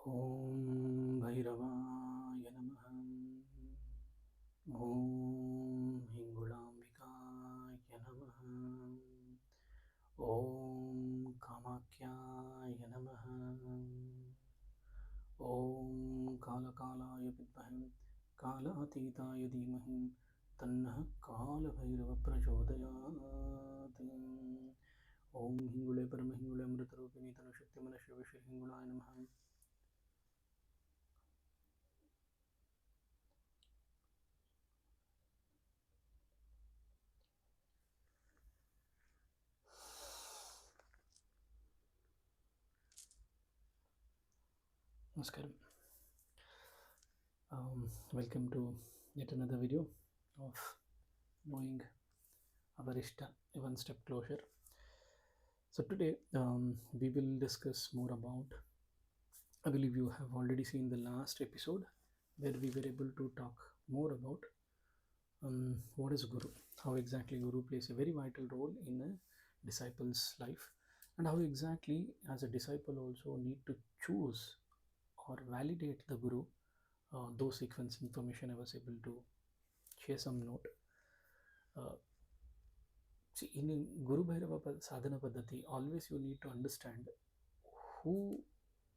ॐ भैरवाय नमः। ॐ हिङ्गुलाम्बिकाय नमः। ॐ कामाख्याय नमः। ॐ कालकालाय विद्महे कालातीताय धीमहि तन्नः कालभैरवः प्रचोदयात्। ॐ हिङ्गुले परमहिङ्गुले अमृतरूपिणी तनुशक्तिमनश्रीविश्वे हिङ्गुलाय नमः। Namaskaram. Welcome to yet another video of knowing our Ishta, a one step closer. So today we will discuss more about, I believe you have already seen the last episode where we were able to talk more about what is Guru, how exactly Guru plays a very vital role in a disciple's life, and how exactly as a disciple also need to choose or validate the Guru. Those sequence information I was able to share some note. See, in Guru Bhairava Sadhana Padathi, always you need to understand who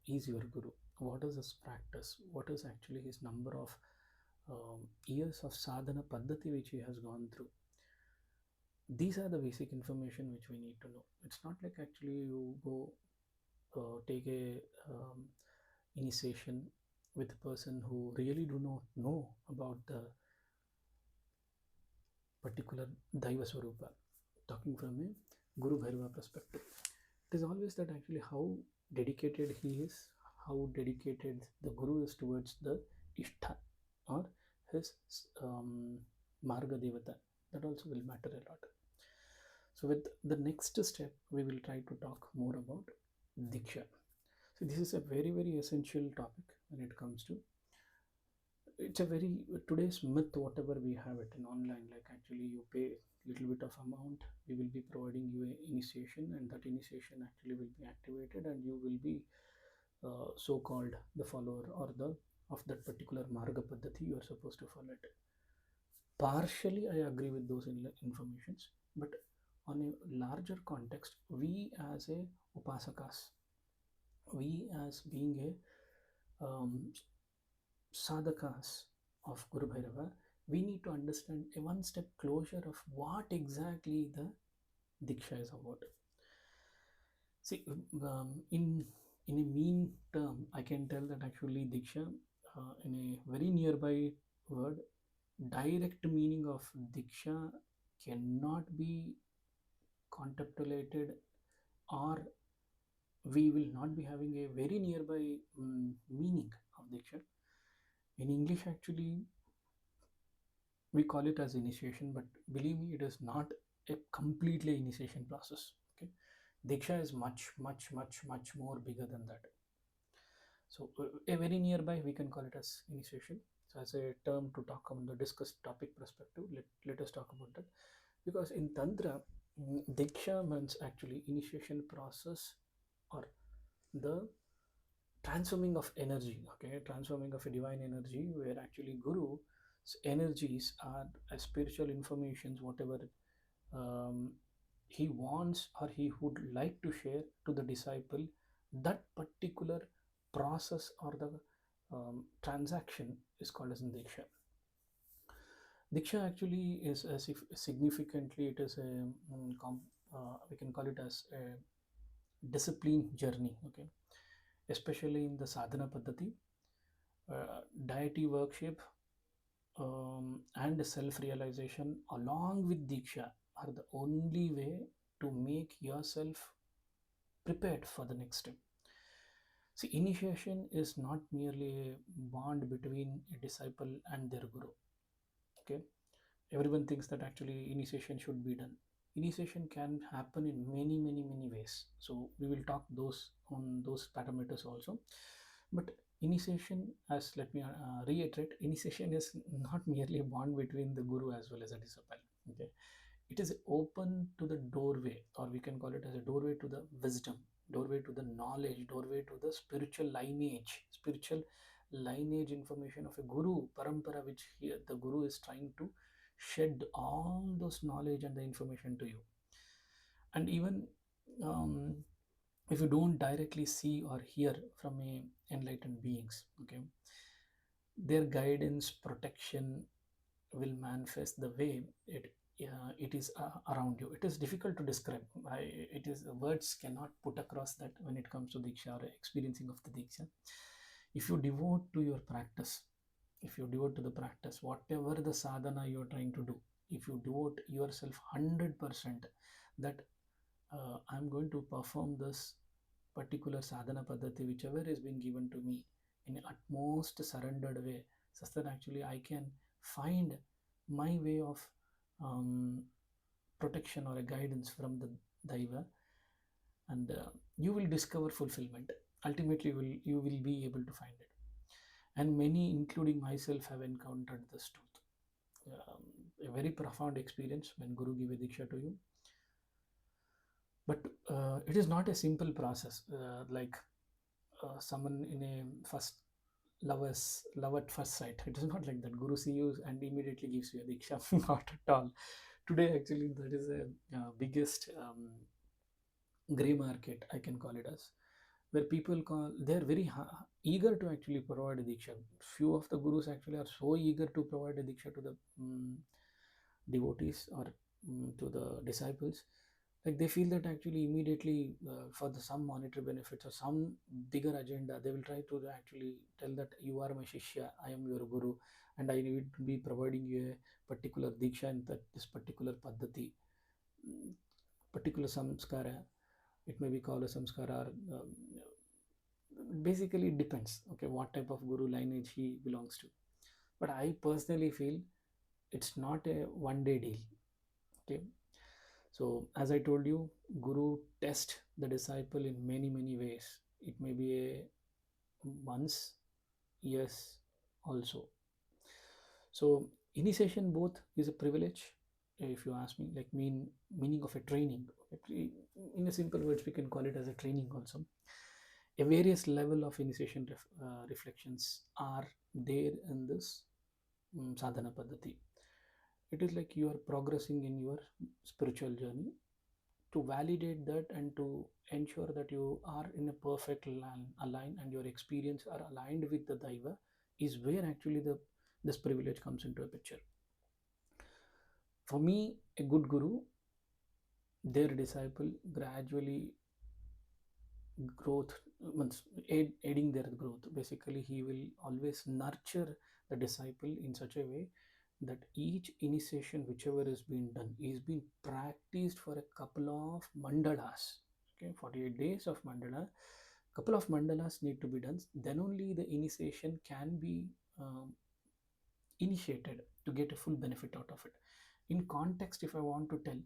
is your Guru, what is his practice, what is actually his number of years of sadhana Padathi which he has gone through. These are the basic information which we need to know. It's not like actually you go take a initiation with a person who really do not know about the particular Daiva Swarupa, talking from a Guru Bhairava perspective. It is always that actually how dedicated he is, how dedicated the Guru is towards the Ishtha or his Marga Devata. That also will matter a lot. So, with the next step, we will try to talk more about Diksha. So, this is a very, very essential topic when it comes to, it's a very today's myth whatever we have it in online, like actually you pay little bit of amount, we will be providing you a initiation, and that initiation actually will be activated and you will be so called the follower or the of that particular marga paddhati you are supposed to follow it. Partially I agree with those informations, but on a larger context, we as a upasakas, we as being a sadhakas of Guru Bhairava, we need to understand a one step closure of what exactly the Diksha is about. See, in a mean term, I can tell that actually Diksha, in a very nearby word, direct meaning of Diksha cannot be contemplated, or we will not be having a very nearby meaning of Diksha. In English, actually, we call it as initiation, but believe me, it is not a completely initiation process. Okay, Diksha is much more bigger than that. So a very nearby we can call it as initiation. So as a term to talk on the discussed topic perspective, let us talk about that, because in Tantra, Diksha means actually initiation process or the transforming of energy. Okay, transforming of a divine energy where actually Guru's energies are spiritual informations, whatever um, he wants or he would like to share to the disciple, that particular process or the transaction is called as Diksha. Diksha actually is as if significantly it is a we can call it as a discipline journey. Okay, especially in the sadhana paddhati, deity worship and self realization along with Diksha are the only way to make yourself prepared for the next step. See, initiation is not merely a bond between a disciple and their guru. Okay, everyone thinks that actually initiation should be done. Initiation can happen in many ways. So we will talk those on those parameters also. But initiation, as let me reiterate, initiation is not merely a bond between the guru as well as a disciple. Okay, it is open to the doorway, or we can call it as a doorway to the wisdom. doorway to the knowledge, doorway to the spiritual lineage information of a guru, parampara, which here the guru is trying to shed all those knowledge and the information to you. And even um, if you don't directly see or hear from a enlightened beings, okay, their guidance, protection will manifest the way it is around you. It is difficult to describe. It is words cannot put across that when it comes to diksha or experiencing of the diksha. If you devote to your practice, if you devote to the practice, whatever the sadhana you are trying to do, if you devote yourself 100%, that I'm going to perform this particular sadhana Padathi, whichever is being given to me, in utmost surrendered way, such that actually I can find my way of um, protection or a guidance from the Daiva, and you will discover fulfillment. Ultimately, you will be able to find it. And many, including myself, have encountered this truth. A very profound experience when Guru give a diksha to you. But it is not a simple process like someone in a first love at first sight. It is not like that. Guru sees you and immediately gives you a diksha. Not at all. Today, actually, that is a biggest gray market, I can call it as, where people call, they're very eager to actually provide a diksha. Few of the gurus actually are so eager to provide a diksha to the devotees or to the disciples, like they feel that actually immediately for the some monetary benefits or some bigger agenda, they will try to actually tell that you are my shishya, I am your guru, and I need to be providing you a particular diksha in that this particular paddhati, particular samskara. It may be called a samskara or basically it depends, okay, what type of guru lineage he belongs to. But I personally feel it's not a one day deal, okay. So as I told you, guru test the disciple in many ways. It may be a months, yes, also. So initiation both is a privilege, if you ask me, like meaning of a training. In a simple words, we can call it as a training also. A various level of initiation reflections are there in this sadhana paddhati. It is like you are progressing in your spiritual journey. To validate that and to ensure that you are in a perfect align and your experience are aligned with the daiva is where actually this privilege comes into a picture. For me, a good guru, their disciple gradually growth means aiding their growth. Basically, he will always nurture the disciple in such a way that each initiation, whichever is being done, is being practiced for a couple of mandalas. Okay, 48 days of mandala, couple of mandalas need to be done. Then only the initiation can be initiated to get a full benefit out of it. In context, if I want to tell,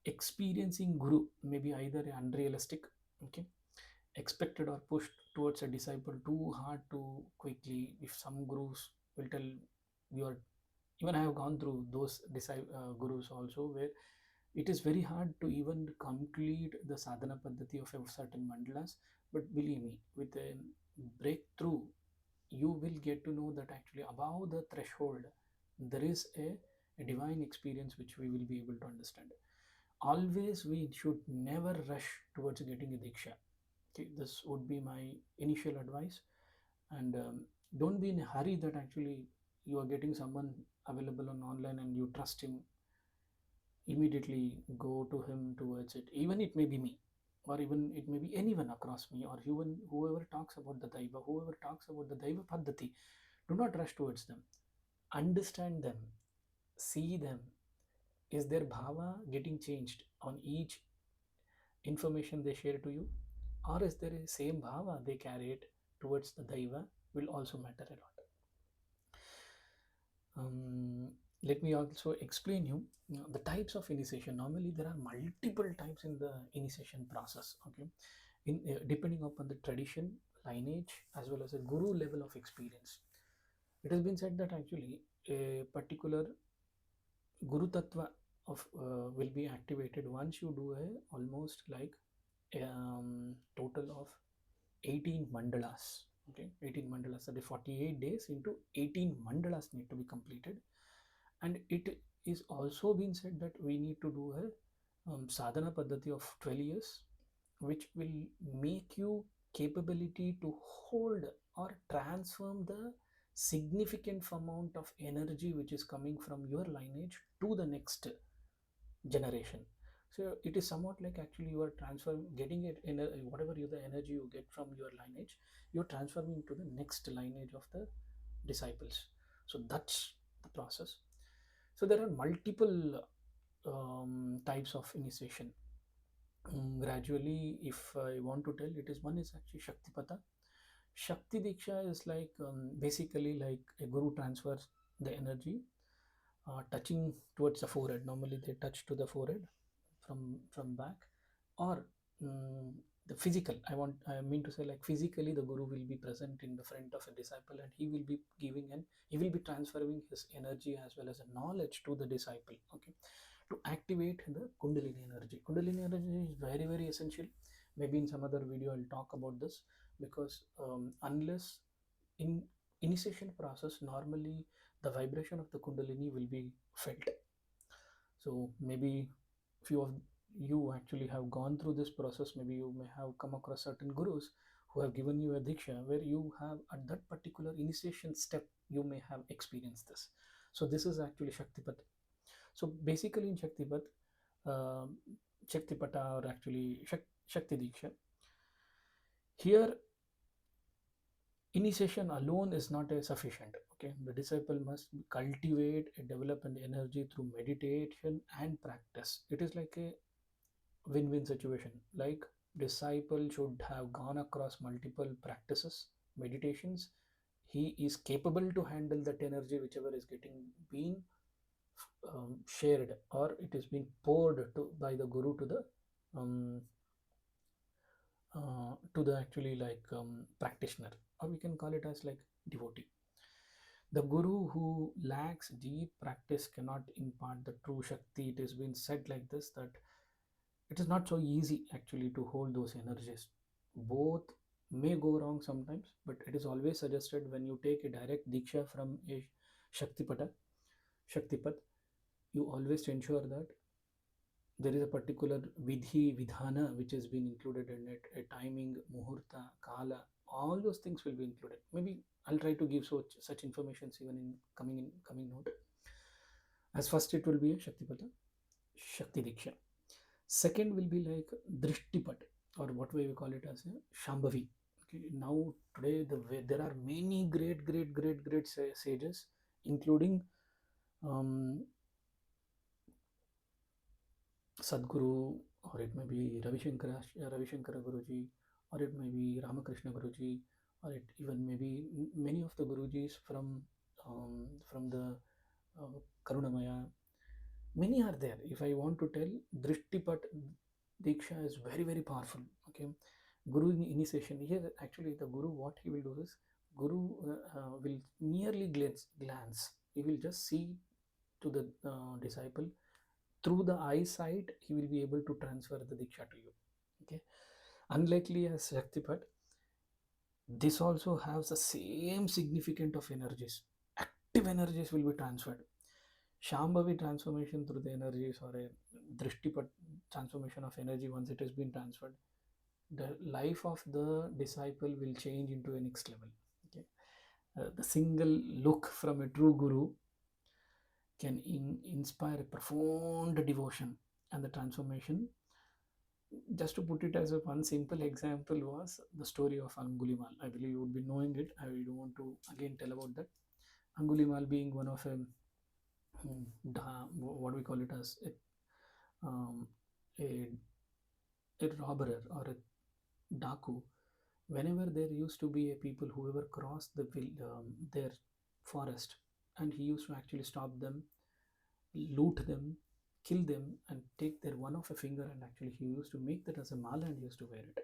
experiencing guru may be either unrealistic, okay, expected or pushed towards a disciple too hard to quickly. If some gurus will tell you are, even I have gone through those gurus also, where it is very hard to even complete the sadhana paddhati of a certain mandalas. But believe me, with a breakthrough, you will get to know that actually above the threshold there is a divine experience which we will be able to understand. Always we should never rush towards getting a diksha. Okay, this would be my initial advice. And don't be in a hurry that actually you are getting someone available on online and you trust him, immediately go to him towards it. Even it may be me, or even it may be anyone across me, or even whoever talks about the daiva, whoever talks about the daiva paddhati. Do not rush towards them. Understand them, see them. Is their bhava getting changed on each information they share to you, or is there a same bhava they carry it towards the daiva, will also matter a lot. Let me also explain you the types of initiation. Normally there are multiple types in the initiation process, okay, in depending upon the tradition, lineage, as well as a guru level of experience. It has been said that actually a particular guru tattva of will be activated once you do a almost like total of 18 mandalas. Okay, 18 mandalas, that is 48 days into 18 mandalas need to be completed. And it is also been said that we need to do a sadhana paddhati of 12 years, which will make you capability to hold or transform the significant amount of energy which is coming from your lineage to the next generation. So it is somewhat like actually you are transferring, getting it in a, whatever you the energy you get from your lineage, you're transferring to the next lineage of the disciples. So that's the process. So there are multiple types of initiation. Gradually, if I want to tell, it is one is actually Shaktipata. Shakti Diksha is like basically like a guru transfers the energy touching towards the forehead. Normally they touch to the forehead from back, or mm, the physical. I mean to say like physically the guru will be present in the front of a disciple, and he will be giving and he will be transferring his energy as well as a knowledge to the disciple. Okay, to activate the Kundalini energy. Kundalini energy is very, very essential. Maybe in some other video I'll talk about this, because unless in initiation process, normally the vibration of the Kundalini will be felt. So maybe few of you actually have gone through this process. Maybe you may have come across certain gurus who have given you a diksha where you have at that particular initiation step you may have experienced this. So this is actually Shaktipat. So basically in Shaktipat, uh, Shaktipata, or actually Shakti Diksha, here initiation alone is not a sufficient. Okay, the disciple must cultivate and develop an energy through meditation and practice. It is like a win-win situation. Like disciple should have gone across multiple practices, meditations. He is capable to handle that energy whichever is getting being shared, or it is being poured to by the guru um, to the actually like practitioner, or we can call it as like devotee. The guru who lacks deep practice cannot impart the true Shakti. It has been said like this, that it is not so easy actually to hold those energies. Both may go wrong sometimes, but it is always suggested when you take a direct diksha from a Shaktipata, Shaktipat, you always ensure that there is a particular vidhi vidhana which has been included in it, a timing, muhurta, kala, all those things will be included. Maybe I'll try to give such informations even in coming note. As first it will be a Shaktipata, Shakti Diksha. Second will be like Drishtipat, or what we call it as a Shambhavi. Okay, now today there are many great sages, including um, Sadguru, or it may be Ravi Shankara Guruji, or it may be Ramakrishna Guruji, or it even maybe many of the Gurujis from the Karunamaya. Many are there. If I want to tell, Drishtipat Diksha is very, very powerful. Okay, Guru initiation. Here, actually, the Guru, what he will do is, Guru will merely glance. He will just see to the disciple through the eyesight. He will be able to transfer the Diksha to you. Okay, unlikely as Shaktipat, this also has the same significant of energies. Active energies will be transferred. Shambhavi transformation through the energies, or a Drishtipat transformation of energy, once it has been transferred, the life of the disciple will change into a next level. Okay. The single look from a true guru can inspire a profound devotion and the transformation. Just to put it as a one simple example was the story of Angulimal. I believe you would be knowing it. I don't want to again tell about that. Angulimal being one of a what we call it as um, a, a robber or a daku. Whenever there used to be a people whoever crossed their forest, and he used to actually stop them, loot them, kill them, and take their one of a finger, and actually he used to make that as a mala and he used to wear it.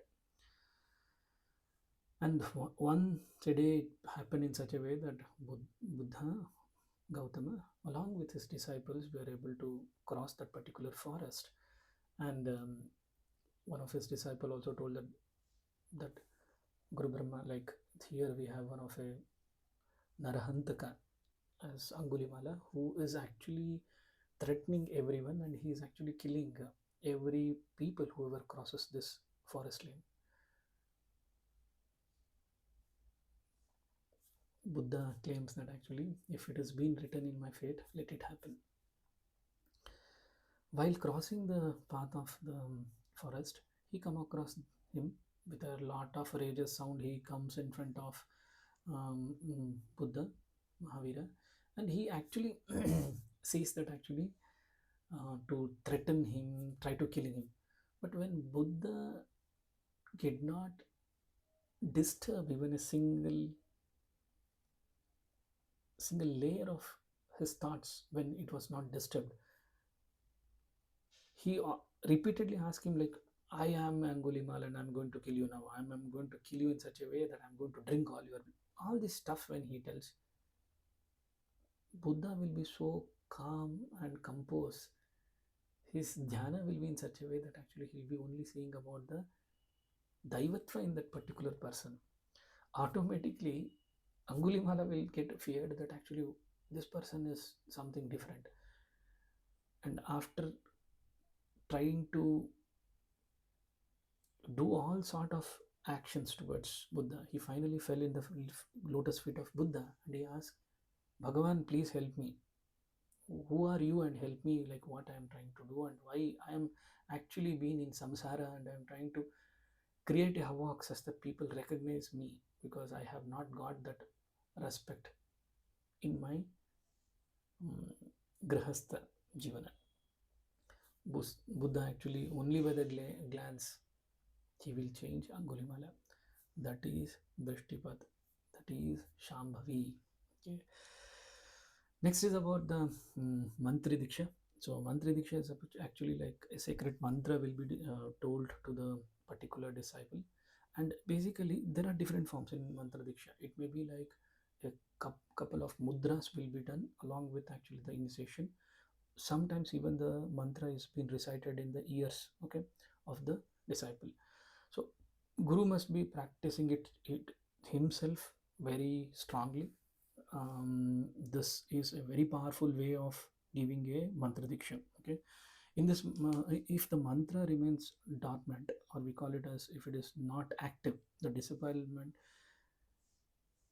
And one day it happened in such a way that Buddha Gautama, along with his disciples, were able to cross that particular forest. And one of his disciple also told that Guru Brahma, like here we have one of a Narahantaka as Angulimala, who is actually threatening everyone, and he is actually killing every people whoever crosses this forest lane. Buddha claims that actually, if it has been written in my fate, let it happen. While crossing the path of the forest, he come across him with a lot of rages sound. He comes in front of Buddha, Mahavira, and he actually says that actually to threaten him, try to kill him. But when Buddha did not disturb even a single layer of his thoughts, when it was not disturbed, he repeatedly asked him like, I am Angulimal and I'm going to kill you now. I'm going to kill you in such a way that I'm going to drink all this stuff. When he tells, Buddha will be so calm and composed. His dhyana will be in such a way that actually he'll be only seeing about the daivatva in that particular person. Automatically, Angulimala will get feared that actually this person is something different. And after trying to do all sort of actions towards Buddha, he finally fell in the lotus feet of Buddha and he asked, Bhagavan, please help me. Who are you and help me like what I am trying to do and why I am actually being in samsara and I am trying to create a havoc such that people recognize me because I have not got that respect in my grahastha jivana. Buddha actually only by the glance he will change Angulimala. That is Drishtipat. That is Shambhavi. Okay. Next is about the Mantri Diksha. So Mantri Diksha is actually like a sacred mantra will be told to the particular disciple. And basically there are different forms in Mantra Diksha. It may be like a couple of mudras will be done along with actually the initiation. Sometimes even the mantra is being recited in the ears, okay, of the disciple. So Guru must be practicing it himself very strongly. This is a very powerful way of giving a mantra diksha. Okay, in this, if the mantra remains dormant, or we call it as if it is not active, the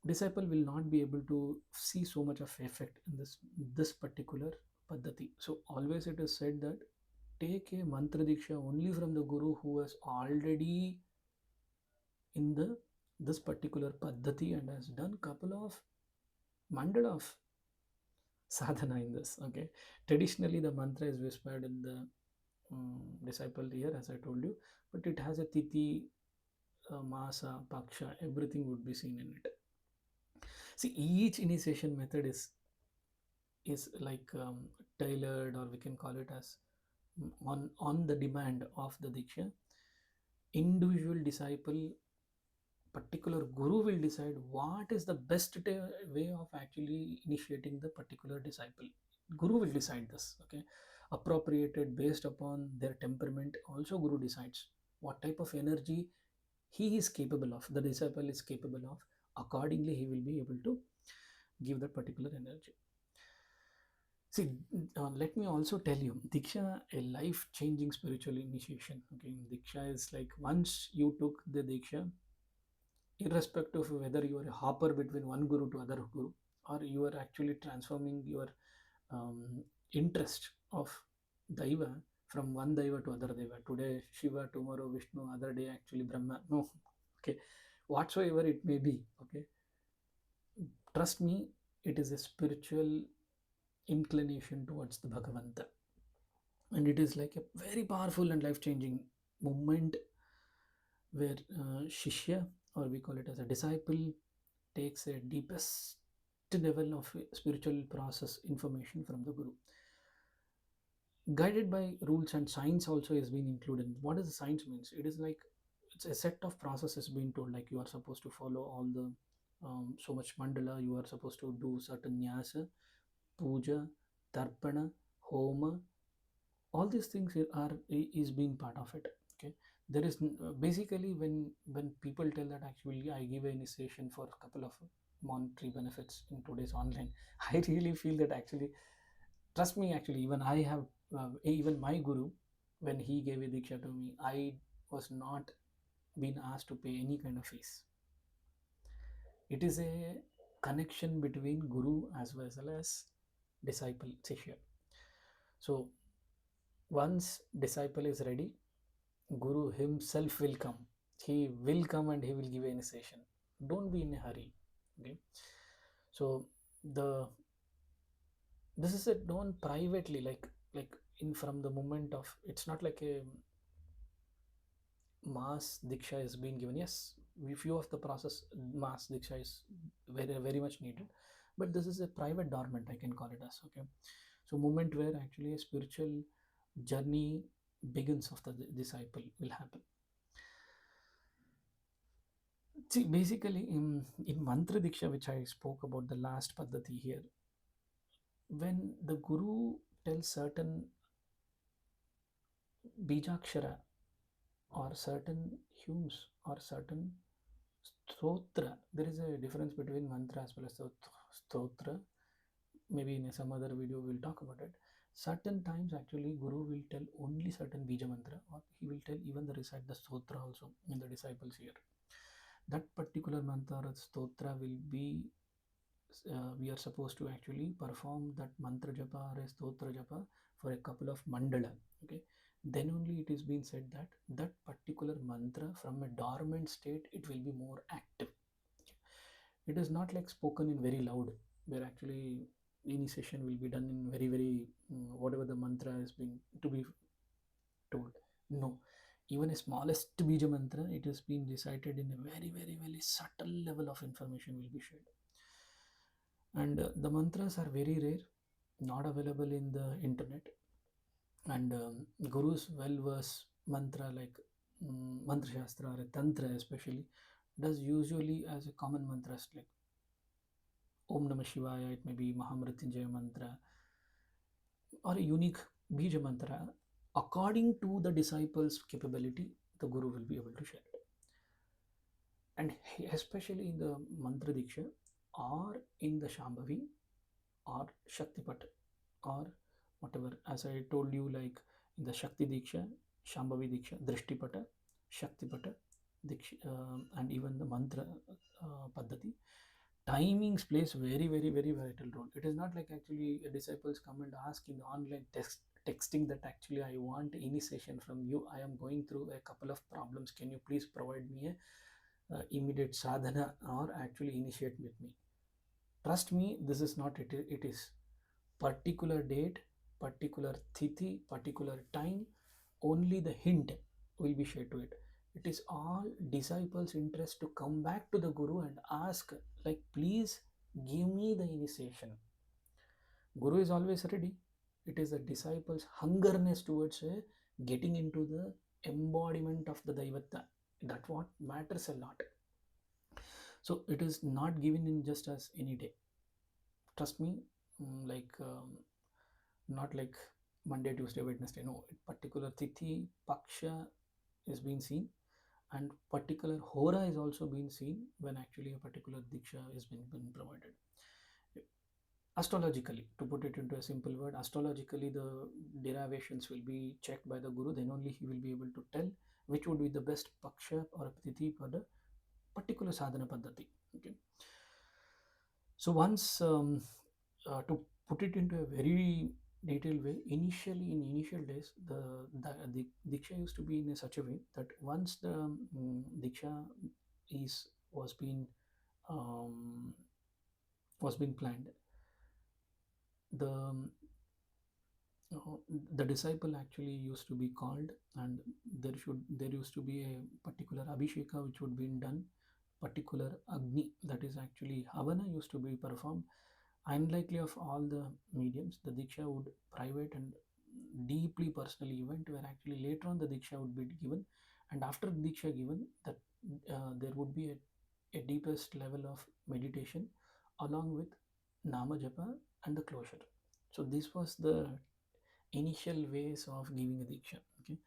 disciple will not be able to see so much of effect in this particular Padathi. So always it is said that take a mantra diksha only from the Guru who has already in this particular Padathi and has done couple of mandala of sadhana in this. Okay, traditionally the mantra is whispered in the disciple ear, as I told you, but it has a tithi, masa, paksha, everything would be seen in it. See, each initiation method is like tailored, or we can call it as on the demand of the diksha. Individual disciple, particular guru will decide what is the best way of actually initiating the particular disciple. Guru will decide this. Okay, appropriated based upon their temperament. Also Guru decides what type of energy he is capable of, the disciple is capable of. Accordingly he will be able to give that particular energy. See, let me also tell you, Diksha, a life changing spiritual initiation. Okay, Diksha is like once you took the Diksha, irrespective of whether you are a hopper between one guru to other guru, or you are actually transforming your interest of Daiva from one Daiva to other Daiva. Today Shiva, tomorrow Vishnu, other day actually Brahma. No, okay, whatsoever it may be. Okay, trust me, it is a spiritual inclination towards the Bhagavanta, and it is like a very powerful and life changing movement where Shishya, or we call it as a disciple, takes a deepest level of spiritual process information from the Guru. Guided by rules, and science also is being included. What does the science means? It is like it's a set of processes being told, like you are supposed to follow all the so much mandala, you are supposed to do certain nyasa, puja, tarpana, homa, all these things is being part of it. Okay, There is basically, when people tell that actually I give an initiation for a couple of monetary benefits in today's online, I really feel that actually, trust me, actually, even I have even my guru, when he gave a diksha to me, I was not been asked to pay any kind of fees. It is a connection between guru as well as disciple, shishya. So once disciple is ready, guru himself will come. He will come and he will give an initiation. Don't be in a hurry. Okay. So the this is a done privately, like in from the moment of, it's not like a mass diksha is being given. Yes, we few of the process mass diksha is very much needed, but this is a private dormant, I can call it as. Okay. So moment where actually a spiritual journey begins of the disciple will happen. See, basically, in mantra diksha, which I spoke about, the last Padathi here, when the guru tells certain bijakshara or certain hymns or certain stotra, there is a difference between mantra as well as stotra. Maybe in some other video we'll talk about it. Certain times actually Guru will tell only certain bija mantra, or he will tell even the recite the stotra also in the disciples here. That particular mantra or stotra will be, we are supposed to actually perform that mantra japa or a stotra japa for a couple of mandala. Okay. Then only it is being said that that particular mantra from a dormant state, it will be more active. It is not like spoken in very loud, where actually initiation will be done in very whatever the mantra is being to be told. No, even a smallest bija mantra, it has been recited in a very subtle level of information will be shared. And the mantras are very rare, not available in the internet. And gurus well versed mantra, like mantra shastra or tantra especially, does usually as a common mantras like Om Namah Shivaya, it may be Mahamrityunjaya mantra, or a unique bija mantra. According to the disciples' capability, the guru will be able to share it. And especially in the mantra diksha, or in the Shambhavi, or Shaktipat, or whatever, as I told you, like in the Shakti diksha, Shambhavi diksha, Drishtipata, Shaktipata, diksha, and even the mantra Padathi, timings plays very vital role. It is not like actually disciples come and ask in the online texting that actually I want initiation from you. I am going through a couple of problems. Can you please provide me a immediate sadhana or actually initiate with me? Trust me, this is not it. It is particular date, particular tithi, particular time. Only the hint will be shared to it. It is all disciples' interest to come back to the Guru and ask, like, please give me the initiation. Guru is always ready. It is the disciples' hungerness towards getting into the embodiment of the Daivata. That what matters a lot. So it is not given in just as any day. Trust me, like not like Monday, Tuesday, Wednesday. No, particular tithi, paksha is being seen, and particular hora is also being seen when actually a particular diksha is been provided. Astrologically, to put it into a simple word, astrologically the derivations will be checked by the guru. Then only he will be able to tell which would be the best paksha or tithi for the particular sadhana paddhati. Okay. So once to put it into a very detailed way, initially in initial days, the diksha used to be in a such a way that once the diksha is um, was being planned, the uh, the disciple actually used to be called, and there used to be a particular abhisheka which would be done, particular agni, that is actually havana used to be performed. Unlikely of all the mediums, the diksha would private and deeply personal event where actually later on the diksha would be given, and after diksha given, that there would be a deepest level of meditation along with nama japa and the closure. So this was the initial ways of giving a diksha. Okay,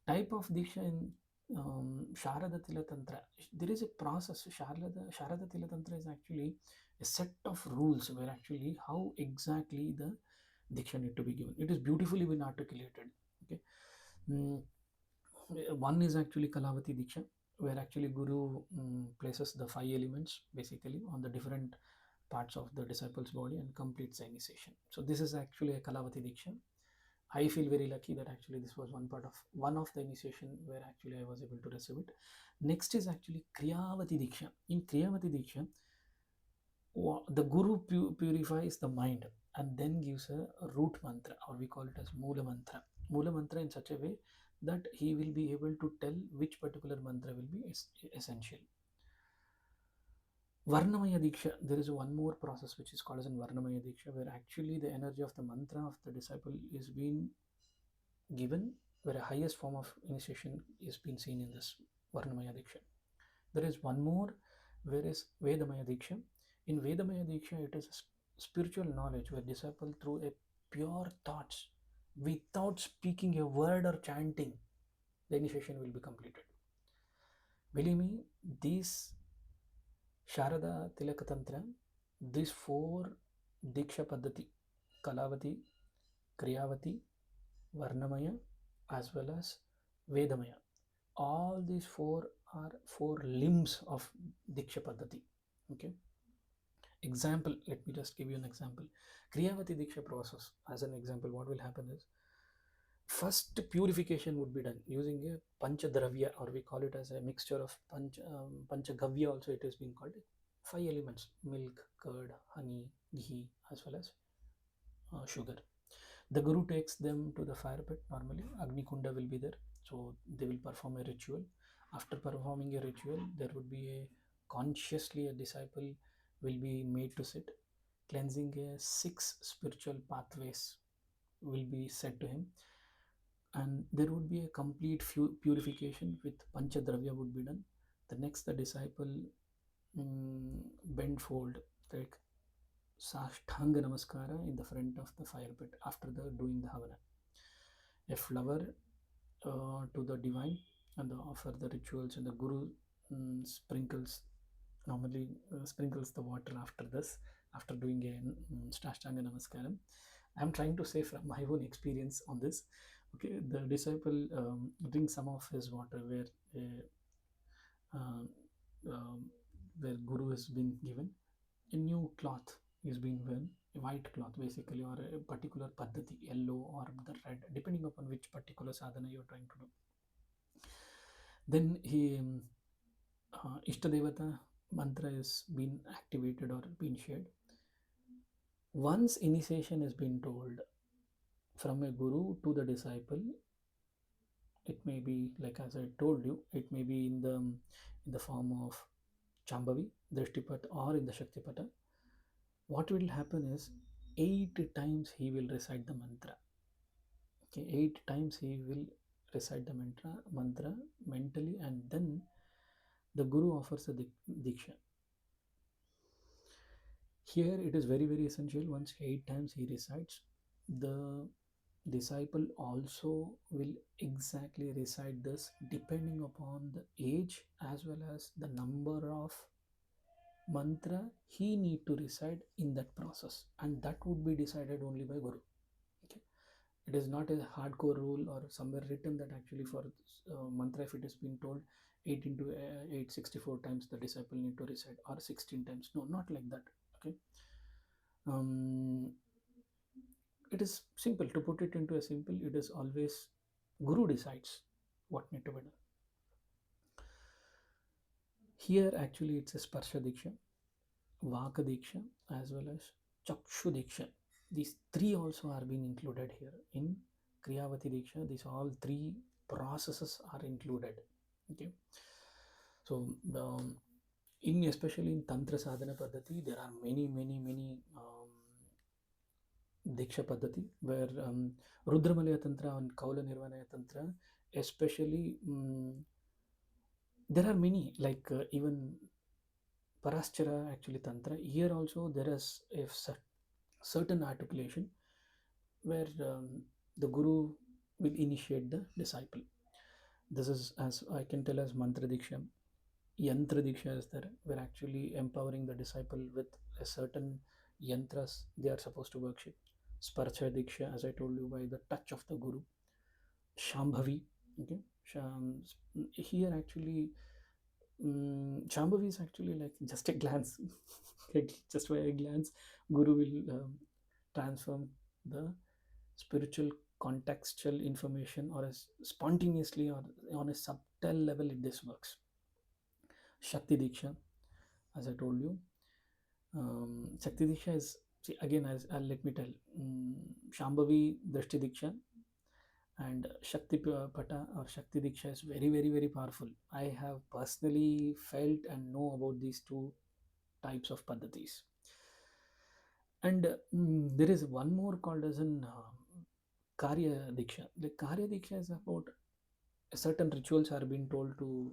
type of diksha in Sharada Tila Tantra. There is a process. Sharada Tila Tantra is actually a set of rules where actually how exactly the diksha need to be given. It is beautifully been articulated. Okay. Mm, one is actually Kalavati Diksha, where actually Guru places the five elements basically on the different parts of the disciple's body and completes the initiation. So this is actually a Kalavati Diksha. I feel very lucky that actually this was one of the initiation where actually I was able to receive it. Next is actually Kriyavati Diksha. In Kriyavati Diksha, the Guru purifies the mind and then gives a root mantra, or we call it as Mula Mantra. Mula Mantra in such a way that he will be able to tell which particular mantra will be essential. Varnamaya Diksha, there is one more process which is called as in Varnamaya Diksha, where actually the energy of the mantra of the disciple is being given, where a highest form of initiation is being seen in this Varnamaya Diksha. There is one more, where is Vedamaya Diksha. In Vedamaya Diksha, it is a spiritual knowledge where disciple through a pure thoughts, without speaking a word or chanting, the initiation will be completed. Believe me, these Sharada Tilaka Tantra, these four Diksha Padathi, Kalavati, Kriyavati, Varnamaya, as well as Vedamaya. All these four are four limbs of Diksha Padathi. Okay. Example, let me just give you an example. Kriyavati Diksha process, as an example, what will happen is first purification would be done using a Panchadravya, or we call it as a mixture of Panchagavya, also it has been called. Five elements: milk, curd, honey, ghee, as well as sugar. The Guru takes them to the fire pit. Normally, Agni Kunda will be there, so they will perform a ritual. After performing a ritual, there would be a consciously a disciple will be made to sit. Cleansing six spiritual pathways will be said to him, and there would be a complete purification with Panchadravya would be done. The next, the disciple bend fold, like Sashtanga Namaskara in the front of the fire pit after the doing the Havana. A flower to the divine and offer the rituals, and the Guru sprinkles normally sprinkles the water after this, after doing a Sashtanga Namaskaram. I'm trying to say from my own experience on this. Okay, the disciple drinks some of his water uh, um, where Guru has been given a new cloth is being worn, a white cloth basically, or a particular paddhati, yellow or the red, depending upon which particular sadhana you're trying to do. Then he Ishtadevata mantra is being activated or being shared. Once initiation has been told from a guru to the disciple, it may be like as I told you, it may be in the form of Chambavi, Drishtipat, or in the Shaktipata. What will happen is 8 times he will recite the mantra. Okay, 8 times he will recite the mantra mentally, and then the guru offers a diksha. Here it is very very essential. Once 8 times he recites, the disciple also will exactly recite this depending upon the age as well as the number of mantra he need to recite in that process, and that would be decided only by guru. Okay, it is not a hardcore rule or somewhere written that actually for mantra, if it is being told 8 into 8 64 times the disciple need to recite, or 16 times, no, not like that. Okay, um, it is simple. To put it into a simple, it is always guru decides what need to be done. Here actually it's a sparsha diksha, vaka diksha, as well as chakshu diksha. These three also are being included here in kriyavati diksha. These all three processes are included. Okay, so in especially in tantra sadhana paddhati, there are many Diksha Paddhati, where Rudramalaya Tantra and Kaula Nirvanaya Tantra, especially there are many, like even Paraschara actually Tantra. Here also there is a certain articulation where the Guru will initiate the disciple. This is, as I can tell, as mantra diksha. Yantra diksha is there. We're actually empowering the disciple with a certain yantras they are supposed to worship. Sparcha diksha, as I told you, by the touch of the guru. Shambhavi, okay. Here actually, Shambhavi is actually like just a glance. Just by a glance, guru will transform the spiritual contextual information, or as spontaneously or on a subtle level, this works. Shakti diksha, as I told you, Shakti diksha is, see, again, as let me tell, Shambhavi Drashti diksha and Shakti Pata or Shakti Diksha is very, very, very powerful. I have personally felt and know about these two types of Padhatis. And there is one more called as an Karya Diksha. The Karya Diksha is about certain rituals are being told to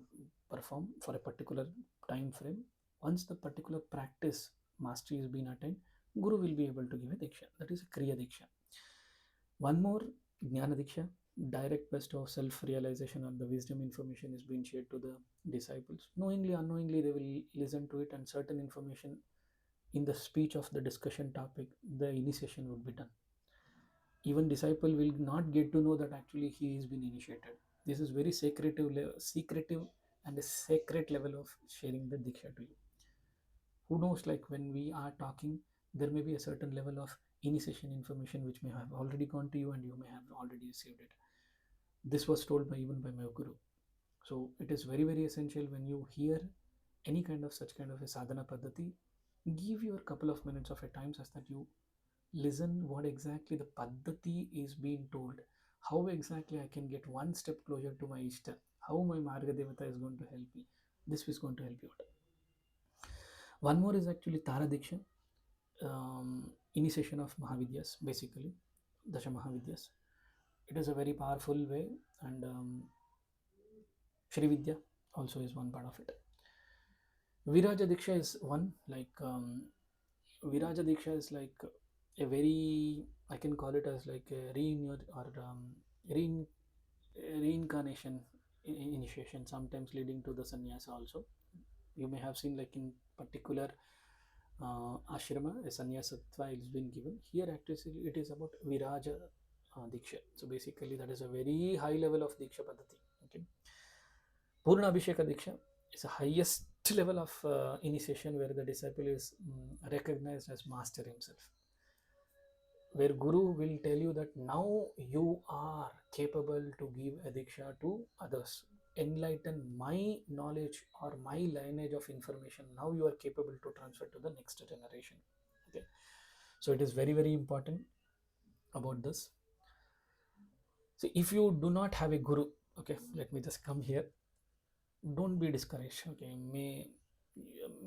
perform for a particular time frame. Once the particular practice mastery is being attained, Guru will be able to give a Diksha. That is a Kriya Diksha. One more, Jnana Diksha, direct bestow of self realization or the wisdom information is being shared to the disciples. Knowingly, unknowingly, they will listen to it, and certain information in the speech of the discussion topic, the initiation would be done. Even disciple will not get to know that actually he has been initiated. This is very secretive and a sacred level of sharing the Diksha to you. Who knows, like when we are talking, there may be a certain level of initiation information which may have already gone to you and you may have already received it. This was told by even by my guru. So it is very, very essential when you hear any kind of such kind of a sadhana paddhati, give your couple of minutes of a time such that you listen what exactly the paddhati is being told, how exactly I can get one step closer to my ishta, how my marga devata is going to help me. This is going to help you out. One more is actually Tara Diksha, initiation of Mahavidyas, basically, Dasha Mahavidyas. It is a very powerful way, and Shri Vidya also is one part of it. Viraja Diksha is one, like Viraja Diksha is like a very, I can call it as like a reunion or rein, reincarnation initiation, sometimes leading to the sannyasa also. You may have seen, like in particular ashrama, a sannyasatva is been given. Here actually it is about Viraja Diksha. So basically that is a very high level of Diksha Paddhati. Okay. Purna Abhisheka Diksha is the highest level of initiation where the disciple is recognized as master himself. Where Guru will tell you that now you are capable to give a Diksha to others. Enlighten my knowledge or my lineage of information. Now you are capable to transfer to the next generation. Okay. So it is very, very important about this. So if you do not have a Guru, okay, let me just come here, don't be discouraged. Okay,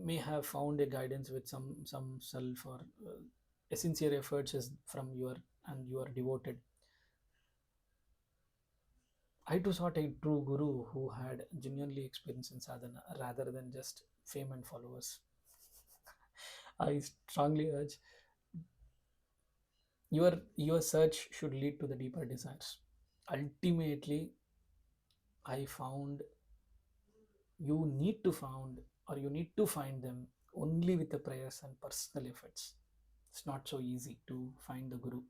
may have found a guidance with some self or a sincere efforts is from your, and you are devoted. I too sought a true guru who had genuinely experience in sadhana rather than just fame and followers. I strongly urge your search should lead to the deeper desires. Ultimately, I found you need to found or you need to find them only with the prayers and personal efforts. It's not so easy to find the guru.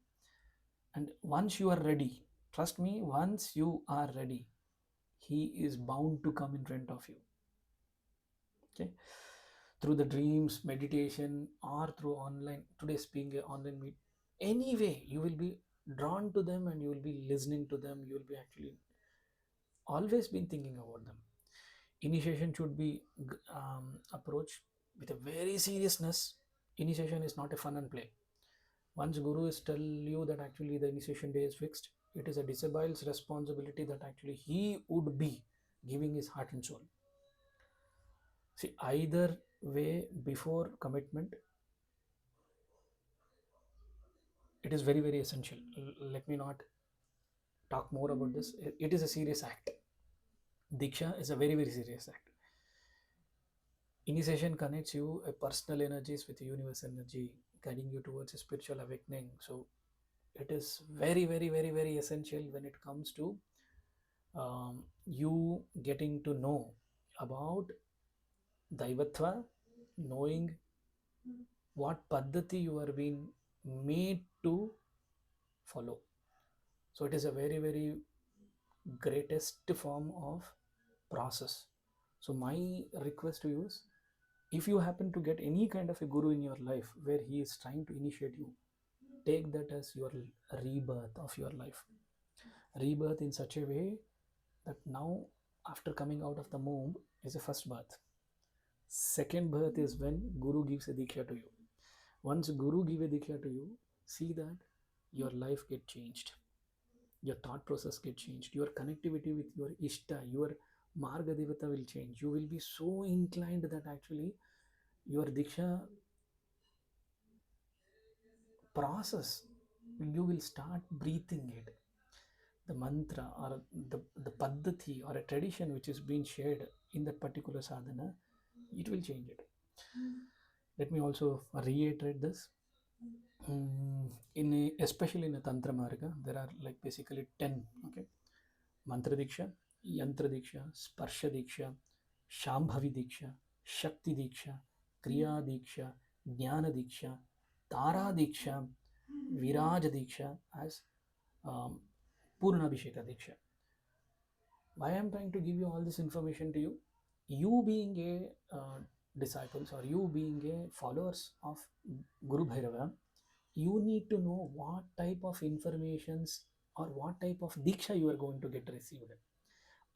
And once you are ready, trust me, once you are ready, he is bound to come in front of you. Okay, through the dreams, meditation, or through online, today's being an online meet, anyway you will be drawn to them and you will be listening to them. You will be actually always been thinking about them. Initiation should be approached with a very seriousness. Initiation is not a fun and play. Once guru is tell you that actually the initiation day is fixed, it is a disciple's responsibility that actually he would be giving his heart and soul. See, either way, before commitment, it is very, very essential. Let me not talk more about this. It is a serious act. Diksha is a very, very serious act. Initiation connects you a personal energies with the universe energy, guiding you towards a spiritual awakening. So it is very, very, very, very essential when it comes to you getting to know about Daivatva, knowing what Padathi you are being made to follow. So it is a very, very greatest form of process. So my request to you is, if you happen to get any kind of a guru in your life where he is trying to initiate you, take that as your rebirth of your life. Rebirth in such a way that now, after coming out of the womb, is a first birth. Second birth is when Guru gives a diksha to you. Once Guru give a diksha to you, see that your life get changed, your thought process get changed, your connectivity with your Ishta, your Marga Devata will change. You will be so inclined that actually your diksha process, you will start breathing it. The mantra or the Padathi or a tradition which is being shared in that particular sadhana, it will change it. Let me also reiterate this. Especially in a Tantra Marga, there are like basically 10. Okay, Mantra Diksha, Yantra Diksha, Sparsha Diksha, Shambhavi Diksha, Shakti Diksha, Kriya Diksha, Jnana Diksha, Tara Diksha, Viraj Diksha, as um, Purnabhisheka Diksha. Why I'm trying to give you all this information to you? You being a disciples, or you being a followers of Guru Bhairava, you need to know what type of informations or what type of diksha you are going to get received.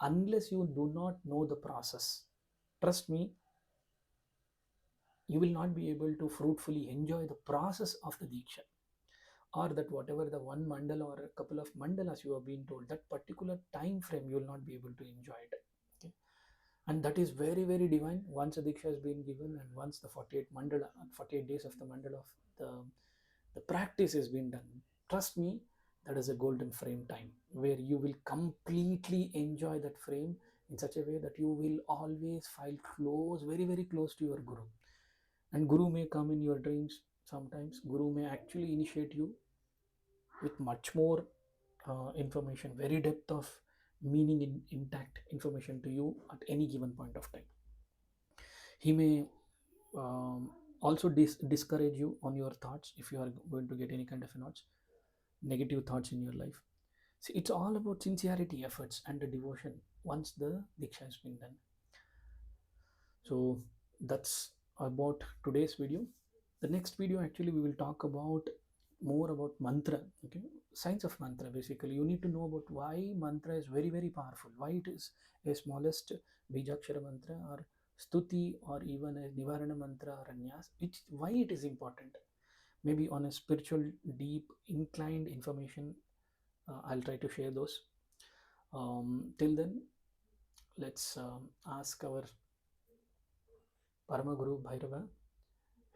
Unless you do not know the process, trust me, you will not be able to fruitfully enjoy the process of the diksha, or that whatever the one mandala or a couple of mandalas you have been told, that particular time frame you will not be able to enjoy it. Okay, and that is very, very divine. Once a diksha has been given, and once the 48 mandala, 48 days of the mandala of the practice has been done, trust me, that is a golden frame time where you will completely enjoy that frame in such a way that you will always feel close, very, very close to your Guru. And Guru may come in your dreams. Sometimes Guru may actually initiate you with much more information, very depth of meaning in intact information to you at any given point of time. He may also discourage you on your thoughts if you are going to get any kind of negative thoughts in your life. See, it's all about sincerity, efforts, and the devotion once the diksha has been done. So that's about today's video. The next video, actually, we will talk about more about mantra. Okay, science of mantra. Basically, you need to know about why mantra is very, very powerful, why it is a smallest bijakshara mantra or stuti or even a nivarana mantra or a nyas, why it is important. Maybe on a spiritual deep inclined information, I'll try to share those. Till then, let's ask our Paramaguru Bhairava,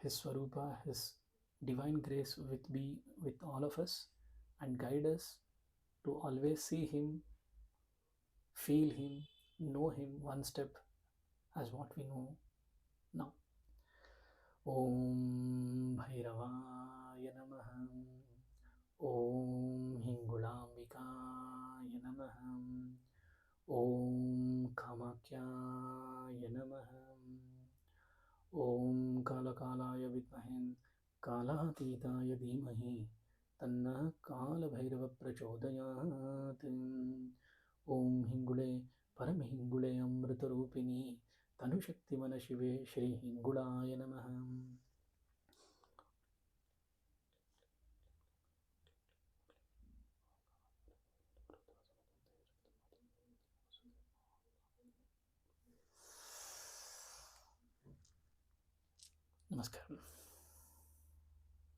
his Swarupa, his divine grace with all of us, and guide us to always see him, feel him, know him one step as what we know now. Om Bhairavaya Namaha. Om Hingulambikaya Namaha. Om Kamakyaya Namaha. Om Kalakalaaya Vidmahe Kalatitaya Dhimahi Tanna Kalabhairava Prachodayat. Om Hingule Paramhingule Amritarupini Tanushakti Mana Shive Shri Hingulaya Namaha. Namaskar.